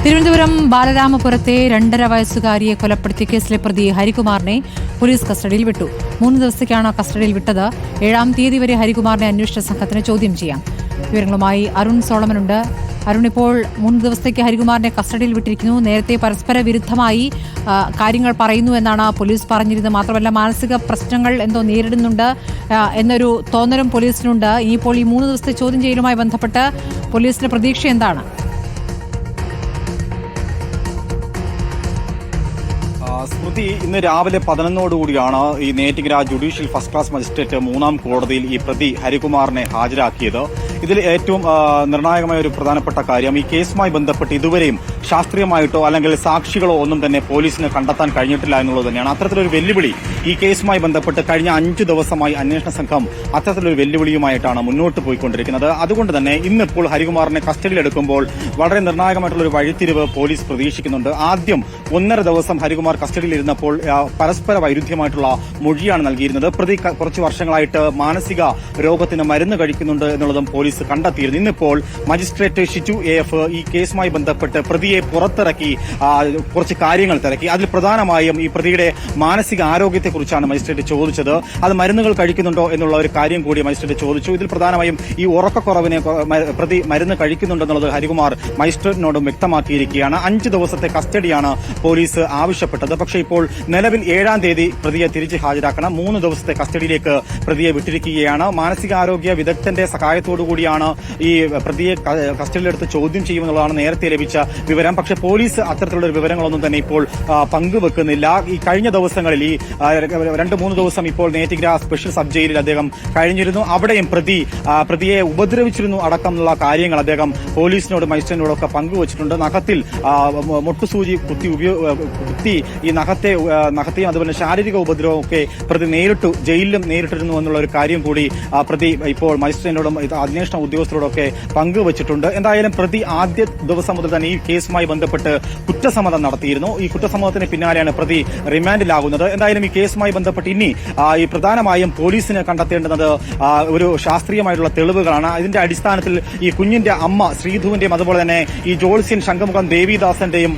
തിരുവനന്തപുരം ബാലരാമപുരത്തെ 2.5 വയസ്സുകാരിയെ കൊലപ്പെടുത്തിയ കേസിലെ പ്രതി ഹരികുമാറിനെ പോലീസ് കസ്റ്റഡിയിൽ വിട്ടു. 3 ദിവസത്തേക്കാണ് കസ്റ്റഡിയിൽ വിട്ടത്. 7-ാം തീയതി വരെ ഹരികുമാറിനെ അന്വേഷണ സംഘത്തിന് ചോദ്യം ചെയ്യാം. വിവരങ്ങളുമായി അരുൺ സോളമനുണ്ട്. അരുൺ, ഇപ്പോൾ 3 ദിവസത്തേക്ക് ഹരികുമാറിനെ കസ്റ്റഡിയിൽ വിട്ടിരിക്കുന്നു. നേരത്തെ പരസ്പര വിരുദ്ധമായി കാര്യങ്ങൾ പറയുന്നു എന്നാണ് പോലീസ് പറഞ്ഞിരുന്നത്. മാത്രമല്ല മാനസിക പ്രശ്നങ്ങൾ എന്തോ നേരിടുന്നുണ്ട് എന്നൊരു തോന്നലും പോലീസിനുണ്ട്. ഇനിയിപ്പോൾ ഈ 3 ദിവസത്തെ ചോദ്യം ചെയ്യലുമായി ബന്ധപ്പെട്ട് പോലീസിന്റെ പ്രതീക്ഷ എന്താണ്? സ്മൃതി, ഇന്ന് രാവിലെ 11 ഈ Neyyattinkara judicial first class magistrate 3-ാം കോടതിയിൽ ഈ പ്രതി ഹരികുമാറിനെ ഹാജരാക്കിയത്. ഇതിൽ ഏറ്റവും നിർണായകമായ ഒരു പ്രധാനപ്പെട്ട കാര്യം, ഈ കേസുമായി ബന്ധപ്പെട്ട് ഇതുവരെയും ശാസ്ത്രീയമായിട്ടോ അല്ലെങ്കിൽ സാക്ഷികളോ ഒന്നും തന്നെ പോലീസിന് കണ്ടെത്താൻ കഴിഞ്ഞിട്ടില്ല എന്നുള്ളത് തന്നെയാണ്. അത്തരത്തിലൊരു വെല്ലുവിളി ഈ കേസുമായി ബന്ധപ്പെട്ട് കഴിഞ്ഞ 5 ദിവസമായി അന്വേഷണ സംഘം അത്തരത്തിലൊരു വെല്ലുവിളിയുമായിട്ടാണ് മുന്നോട്ട് പോയിക്കൊണ്ടിരിക്കുന്നത്. അതുകൊണ്ട് തന്നെ ഇന്നിപ്പോൾ ഹരികുമാറിനെ കസ്റ്റഡിയിലെടുക്കുമ്പോൾ വളരെ നിർണായകമായിട്ടുള്ള ഒരു വഴിത്തിരിവ് പോലീസ് പ്രതീക്ഷിക്കുന്നുണ്ട്. ആദ്യം 1.5 ദിവസം ഹരികുമാർ കസ്റ്റഡിയിലിരുന്നപ്പോൾ പരസ്പര വൈരുദ്ധ്യമായിട്ടുള്ള മൊഴിയാണ് നൽകിയിരുന്നത്. പ്രതി കുറച്ച് വർഷങ്ങളായിട്ട് മാനസിക രോഗത്തിന് മരുന്ന് കഴിക്കുന്നുണ്ട് എന്നുള്ളതും പോലീസ് കണ്ടെത്തിയിരുന്നു. ഇന്നിപ്പോൾ മജിസ്ട്രേറ്റ് ഷിജു AF ഈ കേസുമായി ബന്ധപ്പെട്ട് പ്രതിയെ പുറത്തിറക്കി കുറച്ച് കാര്യങ്ങൾ തിരക്കി. അതിൽ പ്രധാനമായും ഈ പ്രതിയുടെ മാനസിക ആരോഗ്യത്തെക്കുറിച്ചാണ് മജിസ്ട്രേറ്റ് ചോദിച്ചത്. അത് മരുന്നുകൾ കഴിക്കുന്നുണ്ടോ എന്നുള്ള ഒരു കാര്യം കൂടി മജിസ്ട്രേറ്റ് ചോദിച്ചു. ഇതിൽ പ്രധാനമായും ഈ ഉറക്കക്കുറവിനെ പ്രതി മരുന്ന് കഴിക്കുന്നുണ്ടെന്നുള്ളത് ഹരികുമാർ മജിസ്ട്രേറ്റിനോടും വ്യക്തമാക്കിയിരിക്കുകയാണ്. 5 ദിവസത്തെ കസ്റ്റഡിയാണ് പോലീസ് ആവശ്യപ്പെട്ടത്. പക്ഷേ ഇപ്പോൾ നിലവിൽ 7-ാം തീയതി പ്രതിയെ തിരിച്ച് ഹാജരാക്കണം. 3 ദിവസത്തെ കസ്റ്റഡിയിലേക്ക് പ്രതിയെ വിട്ടിരിക്കുകയാണ്. മാനസികാരോഗ്യ വിദഗ്ധന്റെ സഹായത്തോടുകൂടിയാണ് ഈ പ്രതിയെ കസ്റ്റഡിയിലെടുത്ത് ചോദ്യം ചെയ്യുമെന്നുള്ളതാണ് നേരത്തെ ലഭിച്ച വിവരം. പക്ഷേ പോലീസ് അത്തരത്തിലുള്ള വിവരങ്ങളൊന്നും തന്നെ ഇപ്പോൾ പങ്കുവെക്കുന്നില്ല. ഈ കഴിഞ്ഞ ദിവസങ്ങളിൽ ഈ 2-3 ദിവസം ഇപ്പോൾ നെയ്യാറ്റിൻകര സ്പെഷ്യൽ സബ് ജയിലിൽ അദ്ദേഹം കഴിഞ്ഞിരുന്നു. അവിടെയും പ്രതിയെ ഉപദ്രവിച്ചിരുന്നു അടക്കമുള്ള കാര്യങ്ങൾ അദ്ദേഹം പോലീസിനോട് മജിസ്ട്രേറ്റിനോടൊക്കെ പങ്കുവച്ചിട്ടുണ്ട്. നഖത്തിൽ മുട്ടുസൂചി കുത്തി ഈ നഖത്തെയും അതുപോലെ ശാരീരിക ഉപദ്രവമൊക്കെ പ്രതി ജയിലിലും നേരിട്ടിരുന്നു എന്നുള്ള ഒരു കാര്യം കൂടി പ്രതി ഇപ്പോൾ മജിസ്ട്രേറ്റിനോടും അന്വേഷണ ഉദ്യോഗസ്ഥരോടൊക്കെ പങ്കുവച്ചിട്ടുണ്ട്. എന്തായാലും പ്രതി ആദ്യ ദിവസം മുതൽ തന്നെ ഈ കേസുമായി ബന്ധപ്പെട്ട് കുറ്റസമ്മതം നടത്തിയിരുന്നു. ഈ കുറ്റസമ്മതത്തിന് പിന്നാലെയാണ് പ്രതി റിമാൻഡിലാകുന്നത്. എന്തായാലും ഈ കേസുമായി ബന്ധപ്പെട്ട് ഇനി ഈ പ്രധാനമായും പോലീസിന് കണ്ടെത്തേണ്ടുന്നത് ഒരു ശാസ്ത്രീയമായിട്ടുള്ള തെളിവുകളാണ്. ഇതിന്റെ അടിസ്ഥാനത്തിൽ ഈ കുഞ്ഞിന്റെ അമ്മ ശ്രീധുവിന്റെയും അതുപോലെ തന്നെ ഈ ജോത്സ്യൻ ശംഖുമുഖം ദേവിദാസന്റെയും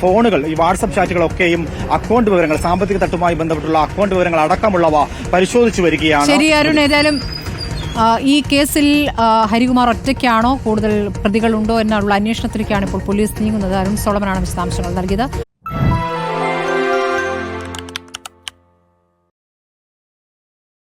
ഫോണുകൾ, ഈ വാട്സ്ആപ്പ് ചാറ്റുകളൊക്കെയും അക്കൌണ്ട് വിവരങ്ങൾ, സാമ്പത്തിക തട്ടുമായി ബന്ധപ്പെട്ടുള്ള അക്കൌണ്ട് വിവരങ്ങൾ അടക്കമുള്ളവ പരിശോധിച്ചു വരികയാണ്. ശരി അരുൺ, ഏതായാലും ഈ കേസിൽ ഹരികുമാർ ഒറ്റയ്ക്കാണോ, കൂടുതൽ പ്രതികളുണ്ടോ എന്നുള്ള അന്വേഷണത്തിലേക്കാണ് ഇപ്പോൾ പോലീസ് നീങ്ങുന്നത്. അരുൺ സോളമനാണ് വിശദാംശങ്ങൾ നൽകിയത്.